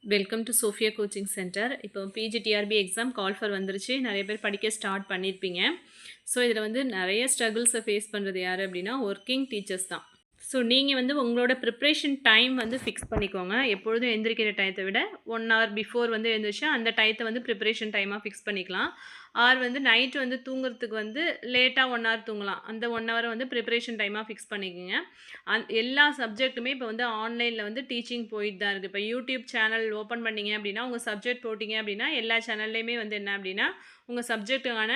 Welcome to Sofia coaching centre. இப்போ PGTRB exam call for வந்துருச்சு. நிறைய பேர் படிக்க ஸ்டார்ட் பண்ணியிருப்பீங்க. ஸோ இதில் வந்து நிறைய ஸ்ட்ரகிள்ஸை ஃபேஸ் பண்ணுறது யார் அப்படின்னா ஒர்க்கிங் டீச்சர்ஸ் தான். ஸோ நீங்கள் வந்து உங்களோட ப்ரிப்ரேஷன் டைம் வந்து ஃபிக்ஸ் பண்ணிக்கோங்க. எப்பொழுதும் எந்திரிக்கிற டயத்தை விட 1 hour பிஃபோர் வந்து எழுந்திரிச்சா அந்த டயத்தை வந்து ப்ரிப்ரேஷன் டைமாக ஃபிக்ஸ் பண்ணிக்கலாம். ஆர் வந்து நைட்டு வந்து தூங்குறதுக்கு வந்து லேட்டாக 1 hour தூங்கலாம். அந்த 1 hour வந்து ப்ரிப்ரேஷன் டைமாக ஃபிக்ஸ் பண்ணிக்கோங்க. எல்லா சப்ஜெக்ட்டுமே இப்போ வந்து ஆன்லைனில் வந்து டீச்சிங் போயிட்டு தான் இருக்குது. இப்போ யூடியூப் சேனல் ஓப்பன் பண்ணிங்க அப்படின்னா உங்கள் சப்ஜெக்ட் போட்டிங்க அப்படின்னா எல்லா சேனல்லையுமே வந்து என்ன அப்படின்னா உங்கள் சப்ஜெக்ட்டுக்கான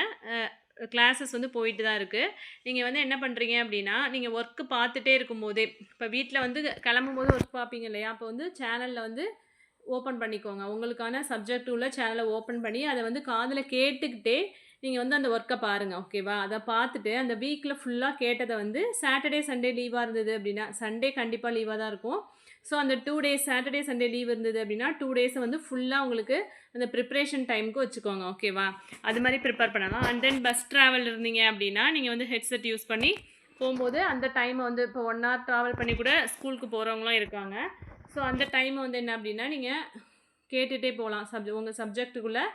கிளாஸஸ் வந்து போயிட்டு தான் இருக்குது. நீங்கள் வந்து என்ன பண்ணுறீங்க அப்படின்னா நீங்கள் ஒர்க்கு பார்த்துட்டே இருக்கும்போதே இப்போ வீட்டில் வந்து கிளம்பும்போது ஒர்க் பார்ப்பீங்க இல்லையா, அப்போ வந்து சேனலில் வந்து ஓப்பன் பண்ணிக்கோங்க. உங்களுக்கான சப்ஜெக்ட் உள்ள சேனலை ஓப்பன் பண்ணி அதை வந்து காதில் கேட்டுக்கிட்டே நீங்கள் வந்து அந்த ஒர்க்கை பாருங்கள். ஓகேவா? அதை பார்த்துட்டு அந்த வீக்கில் ஃபுல்லாக கேட்டதை வந்து சாட்டர்டே சண்டே லீவாக இருந்தது அப்படின்னா, சண்டே கண்டிப்பாக லீவாக தான் இருக்கும். ஸோ அந்த 2 days சாட்டர்டே சண்டே லீவ் இருந்தது அப்படின்னா 2 days வந்து ஃபுல்லாக உங்களுக்கு அந்த ப்ரிப்ரேஷன் டைமுக்கு வச்சுக்கோங்க. ஓகேவா? அது மாதிரி ப்ரிப்பேர் பண்ணலாம். அண்ட் தென் பஸ் ட்ராவல் இருந்தீங்க அப்படின்னா நீங்கள் வந்து ஹெட்செட் யூஸ் பண்ணி போகும்போது அந்த டைமை வந்து இப்போ 1 hour ட்ராவல் பண்ணி கூட ஸ்கூலுக்கு போகிறவங்களும் இருக்காங்க. ஸோ அந்த டைமை வந்து என்ன அப்படின்னா நீங்கள் கேட்டுகிட்டே போகலாம். உங்கள் சப்ஜெக்ட்டுக்குள்ளே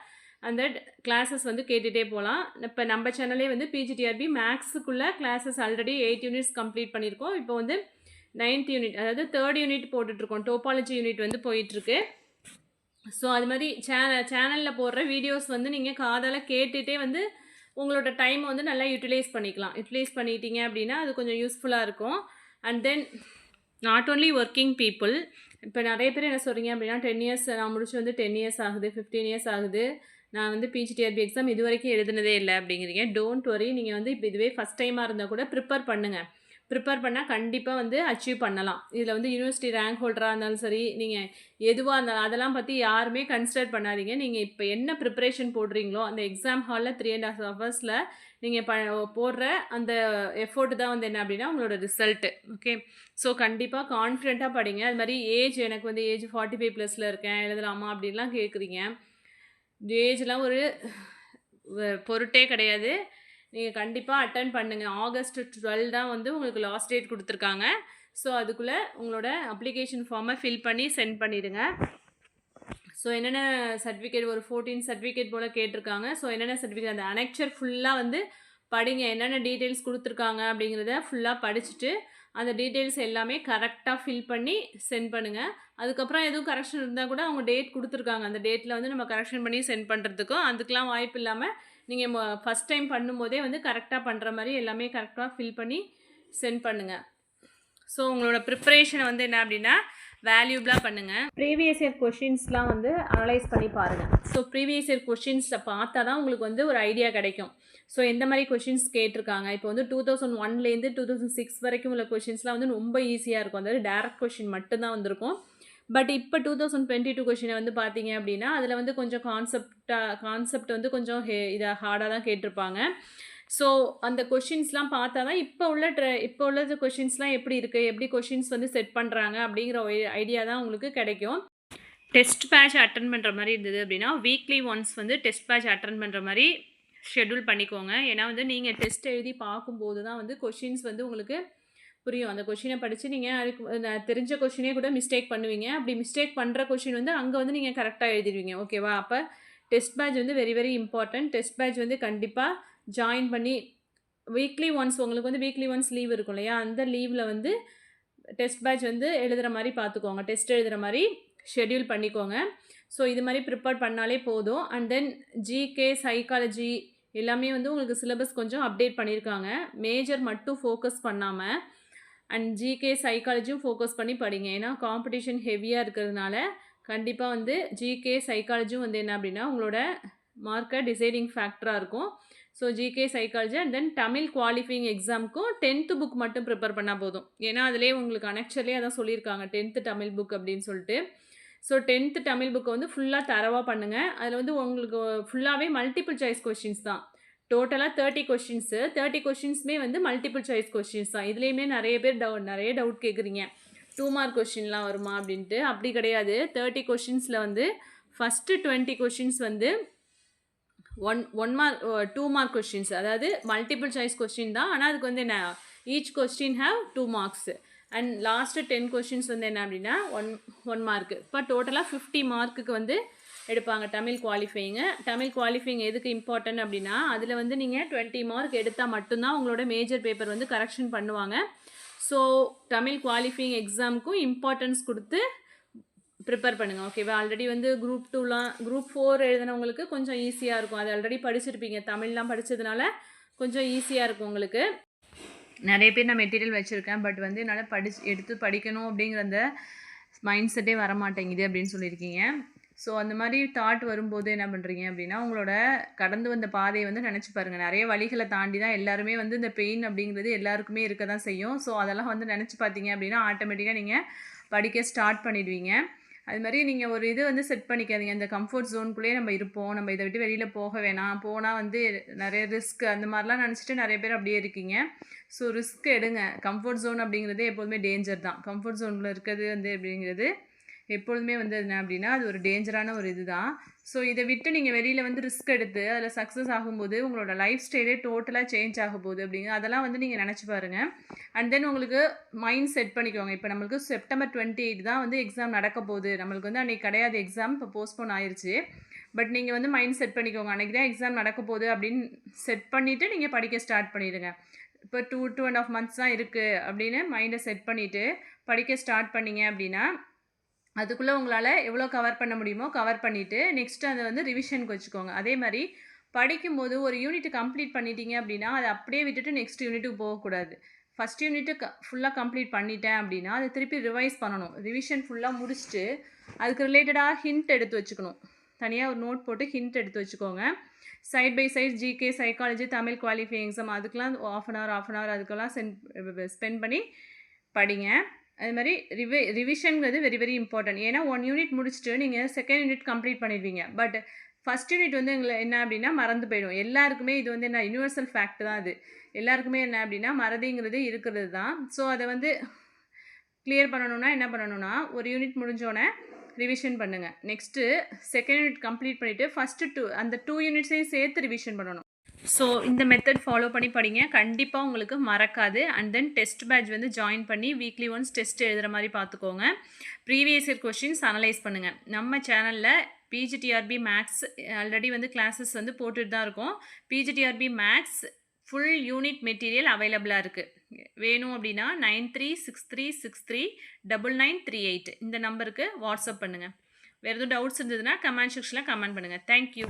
அந்த கிளாஸஸ் வந்து கேட்டுகிட்டே போகலாம். இப்போ நம்ம சேனலே வந்து பிஜிடிஆர்பி மேக்ஸுக்குள்ளே கிளாஸஸ் ஆல்ரெடி 8 units கம்ப்ளீட் பண்ணியிருக்கோம். இப்போ வந்து 9th யூனிட், அதாவது 3rd யூனிட் போட்டுட்ருக்கோம். டோபாலஜி யூனிட் வந்து போயிட்டுருக்கு. ஸோ அது மாதிரி சேனலில் போடுற வீடியோஸ் வந்து நீங்கள் காதால் கேட்டுகிட்டே வந்து உங்களோட டைமை வந்து நல்லா யூட்டிலைஸ் பண்ணிக்கலாம். யூட்டிலைஸ் பண்ணிட்டீங்க அப்படின்னா அது கொஞ்சம் யூஸ்ஃபுல்லாக இருக்கும். And then not only working people, இப்போ நிறைய பேர் என்ன சொல்கிறீங்க அப்படின்னா 10 years நான் முடிச்சு வந்து 10 years ஆகுது, 15 years ஆகுது, நான் வந்து பிஜிடிஆர்பி எக்ஸாம் இது வரைக்கும் எழுதுனதே இல்லை அப்படிங்கிறீங்க. Don't worry. நீங்கள் வந்து இப்போ இதுவே ஃபஸ்ட் டைமாக இருந்தால் கூட ப்ரிப்பேர் பண்ணுங்கள். ப்ரிப்பேர் பண்ணால் கண்டிப்பாக வந்து அச்சீவ் பண்ணலாம். இதில் வந்து யூனிவர்சிட்டி ரேங்க் ஹோல்டராக இருந்தாலும் சரி, நீங்கள் எதுவாக இருந்தாலும் அதெல்லாம் பற்றி யாருமே கன்சிடர் பண்ணாதீங்க. நீங்கள் இப்போ என்ன ப்ரிப்ரேஷன் போடுறீங்களோ அந்த எக்ஸாம் ஹாலில் 3.5 hours நீங்கள் போடுற அந்த எஃபோர்ட் தான் வந்து என்ன அப்படின்னா உங்களோட ரிசல்ட்டு. ஓகே, ஸோ கண்டிப்பாக கான்ஃபிடென்ட்டாக படிங்க. அது மாதிரி எனக்கு வந்து ஏஜ் 45+ இருக்கேன், எழுதலாமா அப்படின்லாம் கேட்குறீங்க. ஏஜ்லாம் ஒரு பொருட்டே கிடையாது. நீங்கள் கண்டிப்பாக அட்டன் பண்ணுங்கள். August 12 தான் வந்து உங்களுக்கு லாஸ்ட் டேட் கொடுத்துருக்காங்க. ஸோ அதுக்குள்ளே உங்களோட அப்ளிகேஷன் ஃபார்மை ஃபில் பண்ணி சென்ட் பண்ணிவிடுங்க. ஸோ என்னென்ன சர்டிஃபிகேட், ஒரு 14 சர்டிஃபிகேட் போல் கேட்டிருக்காங்க. ஸோ என்னென்ன சர்டிஃபிகேட் அந்த அனெக்சர் ஃபுல்லாக வந்து படிங்க. என்னென்ன டீட்டெயில்ஸ் கொடுத்துருக்காங்க அப்படிங்கிறத ஃபுல்லாக படிச்சுட்டு அந்த டீட்டெயில்ஸ் எல்லாமே கரெக்டாக ஃபில் பண்ணி சென்ட் பண்ணுங்கள். அதுக்கப்புறம் எதுவும் கரெக்ஷன் இருந்தால் கூட அவங்க டேட் கொடுத்துருக்காங்க. அந்த டேட்டில் வந்து நம்ம கரெக்ஷன் பண்ணி சென்ட் பண்ணுறதுக்கும் அதுக்கெலாம் வாய்ப்பு இல்லாமல் நீங்கள் ஃபஸ்ட் டைம் பண்ணும்போதே வந்து கரெக்டாக பண்ணுற மாதிரி எல்லாமே கரெக்டாக ஃபில் பண்ணி சென்ட் பண்ணுங்கள். ஸோ உங்களோட ப்ரிப்ரேஷனை வந்து என்ன அப்படின்னா வேல்யூபிளாக பண்ணுங்கள். ப்ரீவியஸ் இயர் கொஷின்ஸ்லாம் வந்து அனலைஸ் பண்ணி பாருங்கள். ஸோ ப்ரீவியஸ் இயர் கொஷின்ஸை பார்த்தா தான் உங்களுக்கு வந்து ஒரு ஐடியா கிடைக்கும். ஸோ எந்த மாதிரி கொஷின்ஸ் கேட்டிருக்காங்க. இப்போ வந்து 2001லேருந்து 2006 வரைக்கும் உள்ள கொஷின்ஸ்லாம் வந்து ரொம்ப ஈஸியாக இருக்கும். அதாவது டேரக்ட் கொஷின் மட்டும்தான் வந்திருக்கும். பட் இப்போ 2022 கொஷினை வந்து பார்த்தீங்க அப்படின்னா அதில் வந்து கொஞ்சம் கான்செப்ட் வந்து கொஞ்சம் இதாக ஹார்டாக தான் கேட்டிருப்பாங்க. ஸோ அந்த கொஷின்ஸ்லாம் பார்த்தா தான் இப்போ உள்ள கொஷின்ஸ்லாம் எப்படி இருக்குது, எப்படி கொஷின்ஸ் வந்து செட் பண்ணுறாங்க அப்படிங்கிற ஐடியா தான் உங்களுக்கு கிடைக்கும். டெஸ்ட் பேட்ச் அட்டன் பண்ணுற மாதிரி இருந்தது அப்படின்னா வீக்லி ஒன்ஸ் வந்து டெஸ்ட் பேட்ச் அட்டன் பண்ணுற மாதிரி ஷெட்யூல் பண்ணிக்கோங்க. ஏன்னா வந்து நீங்கள் டெஸ்ட் எழுதி பார்க்கும்போது தான் வந்து கொஷின்ஸ் வந்து உங்களுக்கு புரியும். அந்த கொஷினை படித்து நீங்கள் தெரிஞ்ச கொஷினே கூட மிஸ்டேக் பண்ணுவீங்க. அப்படி மிஸ்டேக் பண்ணுற கொஷின் வந்து அங்கே வந்து நீங்கள் கரெக்டாக எழுதிடுவீங்க. ஓகேவா? அப்போ டெஸ்ட் பேட்ச் வந்து very very important. Test batch வந்து கண்டிப்பாக ஜாயின் பண்ணி வீக்லி ஒன்ஸ் உங்களுக்கு வந்து வீக்லி ஒன்ஸ் லீவ் இருக்கும் இல்லையா, அந்த லீவில் வந்து டெஸ்ட் பேட்ச் வந்து எழுதுகிற மாதிரி பார்த்துக்கோங்க. டெஸ்ட் எழுதுகிற மாதிரி ஷெட்யூல் பண்ணிக்கோங்க. ஸோ இது மாதிரி ப்ரிப்பேர் பண்ணாலே போதும். அண்ட் தென் ஜிகே, சைக்காலஜி எல்லாமே வந்து உங்களுக்கு சிலபஸ் கொஞ்சம் அப்டேட் பண்ணியிருக்காங்க. மேஜர் மட்டும் ஃபோக்கஸ் பண்ணாமல் அண்ட் ஜிகே சைக்காலஜியும் ஃபோக்கஸ் பண்ணி படிங்க. ஏன்னா காம்படிஷன் ஹெவியாக இருக்கிறதுனால கண்டிப்பாக வந்து ஜிகே சைக்காலஜியும் வந்து என்ன அப்படின்னா உங்களோட மார்க்கை டிசைடிங் ஃபேக்டராக இருக்கும். So GK psychology and then Tamil qualifying எக்ஸாமுக்கும் 10th புக் மட்டும் ப்ரிப்பேர் பண்ணால் போதும். ஏன்னா அதிலே உங்களுக்கு அனெக்சர்லேயே அதான் சொல்லியிருக்காங்க 10th தமிழ் புக் அப்படின்னு சொல்லிட்டு. ஸோ 10th தமிழ் புக்கை வந்து ஃபுல்லாக தரவாக பண்ணுங்கள். அதில் வந்து உங்களுக்கு ஃபுல்லாகவே மல்டிபிள் சாய்ஸ் கொஷின்ஸ் தான். டோட்டலாக 30 கொஷின்ஸு. 30 கொஷின்ஸுமே வந்து மல்டிபிள் சாய்ஸ் கொஷின்ஸ் தான். இதுலேயுமே நிறைய பேர் நிறைய டவுட் கேட்குறீங்க. 2 mark கொஷின்லாம் வருமா அப்படின்ட்டு. அப்படி கிடையாது. 30 கொஷின்ஸில் வந்து ஃபஸ்ட்டு 20 கொஷின்ஸ் வந்து 1 mark 2 mark கொஷின்ஸ், அதாவது மல்டிபிள் சாய்ஸ் கொஸ்டின் தான். ஆனால் அதுக்கு வந்து என்ன each question have 2 marks. And last 10 questions வந்து என்ன அப்படின்னா 1 மார்க்கு. இப்போ டோட்டலாக 50 மார்க்குக்கு வந்து எடுப்பாங்க தமிழ் குவாலிஃபையிங்கு. தமிழ் குவாலிஃபையிங் எதுக்கு இம்பார்ட்டன்ட் அப்படின்னா அதில் வந்து நீங்கள் 20 மார்க் எடுத்தால் மட்டும்தான் உங்களோட மேஜர் பேப்பர் வந்து கரெக்ஷன் பண்ணுவாங்க. ஸோ தமிழ் குவாலிஃபையிங் எக்ஸாமுக்கும் இம்பார்ட்டன்ஸ் கொடுத்து ப்ரிப்பேர் பண்ணுங்கள். ஓகேவா? ஆல்ரெடி வந்து குரூப் 2லாம் குரூப் 4 எழுதினவங்களுக்கு கொஞ்சம் ஈஸியாக இருக்கும். அது ஆல்ரெடி படிச்சிருப்பீங்க. தமிழ்லாம் படித்ததுனால கொஞ்சம் ஈஸியாக இருக்கும் உங்களுக்கு. நிறைய பேர் நான் மெட்டீரியல் வச்சுருக்கேன், பட் வந்து என்னால் எடுத்து படிக்கணும் அப்படிங்கிற அந்த மைண்ட் செட்டே வர மாட்டேங்குது அப்படின்னு சொல்லியிருக்கீங்க. ஸோ அந்த மாதிரி தாட் வரும்போது என்ன பண்ணுறீங்க அப்படின்னா உங்களோட கடந்து வந்த பாதையை வந்து நினச்சி பாருங்கள். நிறைய வழிகளை தாண்டி தான் எல்லாருமே வந்து இந்த பெயின் அப்படிங்கிறது எல்லாருக்குமே இருக்க தான் செய்யும். ஸோ அதெல்லாம் வந்து நினச்சி பார்த்தீங்க அப்படின்னா ஆட்டோமேட்டிக்காக நீங்கள் படிக்க ஸ்டார்ட் பண்ணிடுவீங்க. அது மாதிரி நீங்கள் ஒரு இது வந்து செட் பண்ணிக்காதீங்க. இந்த கம்ஃபர்ட் ஜோனுக்குள்ளேயே நம்ம இருப்போம், நம்ம இதை விட்டு வெளியில் போக வேணாம், போனால் வந்து நிறைய ரிஸ்க் அந்த மாதிரிலாம் நினச்சிட்டு நிறைய பேர் அப்படியே இருக்கீங்க. ஸோ ரிஸ்க் எடுங்க. கம்ஃபர்ட் ஜோன் அப்படிங்கிறது எப்போதுமே டேஞ்சர் தான். கம்ஃபர்ட் ஜோனில் இருக்கிறது வந்து அப்படிங்கிறது எப்பொழுதுமே வந்து என்ன அப்படின்னா அது ஒரு டேஞ்சரான ஒரு இது தான். ஸோ இதை விட்டு நீங்கள் வெளியில் வந்து ரிஸ்க் எடுத்து அதில் சக்ஸஸ் ஆகும்போது உங்களோட லைஃப் ஸ்டைலே டோட்டலாக சேஞ்ச் ஆக போகுது அப்படிங்க அதெல்லாம் வந்து நீங்கள் நினச்சி பாருங்கள். அண்ட் தென் உங்களுக்கு மைண்ட் செட் பண்ணிக்கோங்க. இப்போ நம்மளுக்கு செப்டம்பர் 28 தான் வந்து எக்ஸாம் நடக்க போகுது. நம்மளுக்கு வந்து அன்றைக்கி கிடையாது எக்ஸாம், இப்போ போஸ்ட்போன் ஆயிடுச்சு. பட் நீங்கள் வந்து மைண்ட் செட் பண்ணிக்கோங்க, அன்றைக்கி தான் எக்ஸாம் நடக்க போகுது அப்படின்னு செட் பண்ணிவிட்டு நீங்கள் படிக்க ஸ்டார்ட் பண்ணிவிடுங்க. இப்போ 2.5 மந்த்ஸ் தான் இருக்குது அப்படின்னு மைண்டை செட் பண்ணிவிட்டு படிக்க ஸ்டார்ட் பண்ணிங்க அப்படின்னா அதுக்குள்ளே உங்களால் எவ்வளோ கவர் பண்ண முடியுமோ கவர் பண்ணிவிட்டு நெக்ஸ்ட்டு அதை வந்து ரிவிஷனுக்கு வச்சுக்கோங்க. அதே மாதிரி படிக்கும்போது ஒரு யூனிட் கம்ப்ளீட் பண்ணிட்டீங்க அப்படின்னா அதை அப்படியே விட்டுட்டு நெக்ஸ்ட் யூனிட்டுக்கு போகக்கூடாது. ஃபஸ்ட் யூனிட்டு ஃபுல்லாக கம்ப்ளீட் பண்ணிட்டேன் அப்படின்னா அதை திருப்பி ரிவைஸ் பண்ணணும். ரிவிஷன் ஃபுல்லாக முடிச்சுட்டு அதுக்கு ரிலேட்டடாக ஹிண்ட் எடுத்து வச்சுக்கணும். தனியாக ஒரு நோட் போட்டு ஹிண்ட் எடுத்து வச்சுக்கோங்க. Side by side GK, psychology, Tamil qualifying exam அதுக்கெலாம் ஆஃப் அன் ஹவர் அதுக்கெல்லாம் ஸ்பெண்ட் பண்ணி படிங்க. அது மாதிரி ரிவிஷனுங்கிறது வெரி வெரி இம்பார்ட்டன்ட். ஏன்னா 1 யூனிட் முடிச்சுட்டு நீங்கள் செகண்ட் யூனிட் கம்ப்ளீட் பண்ணிடுவீங்க. பட் ஃபஸ்ட் யூனிட் வந்து என்ன அப்படின்னா மறந்து போயிடும். எல்லாருக்குமே இது வந்து என்ன யூனிவர்சல் ஃபேக்ட் தான். அது எல்லாருக்குமே என்ன அப்படின்னா மறதிங்கிறது இருக்கிறது தான். ஸோ அதை வந்து கிளியர் பண்ணணுன்னா என்ன பண்ணணுன்னா ஒரு யூனிட் முடிஞ்சோடனே ரிவிஷன் பண்ணுங்கள். நெக்ஸ்ட்டு செகண்ட் யூனிட் கம்ப்ளீட் பண்ணிவிட்டு ஃபஸ்ட்டு அந்த 2 யூனிட்ஸையும் சேர்த்து ரிவிஷன் பண்ணணும். ஸோ இந்த மெத்தட் ஃபாலோ பண்ணி படிங்க, கண்டிப்பாக உங்களுக்கு மறக்காது. அண்ட் தென் டெஸ்ட் பேட்ச் வந்து ஜாயின் பண்ணி வீக்லி ஒன்ஸ் டெஸ்ட் எழுதுகிற மாதிரி பார்த்துக்கோங்க. ப்ரீவியஸ் இயர் கொஷின்ஸ் அனலைஸ் பண்ணுங்கள். நம்ம சேனலில் பிஜிடிஆர்பி மேக்ஸ் ஆல்ரெடி வந்து கிளாஸஸ் வந்து போட்டுட்டு தான் இருக்கோம். PGTRB maths full unit material அவைலபிளாக இருக்குது. வேணும் அப்படின்னா 9363639938 இந்த நம்பருக்கு வாட்ஸ்அப் பண்ணுங்கள். வேறு எதுவும் டவுட்ஸ் இருந்ததுன்னா கமெண்ட் செக்ஷனில் கமெண்ட் பண்ணுங்கள். தேங்க்யூ.